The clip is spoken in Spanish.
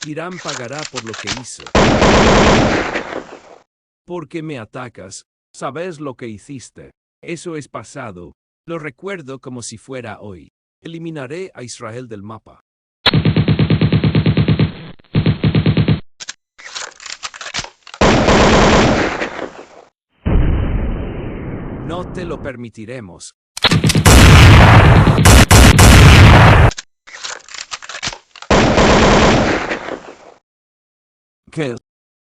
Irán pagará por lo que hizo. ¿Por qué me atacas? ¿Sabes lo que hiciste? Eso es pasado. Lo recuerdo como si fuera hoy. Eliminaré a Israel del mapa. No te lo permitiremos. ¿Qué?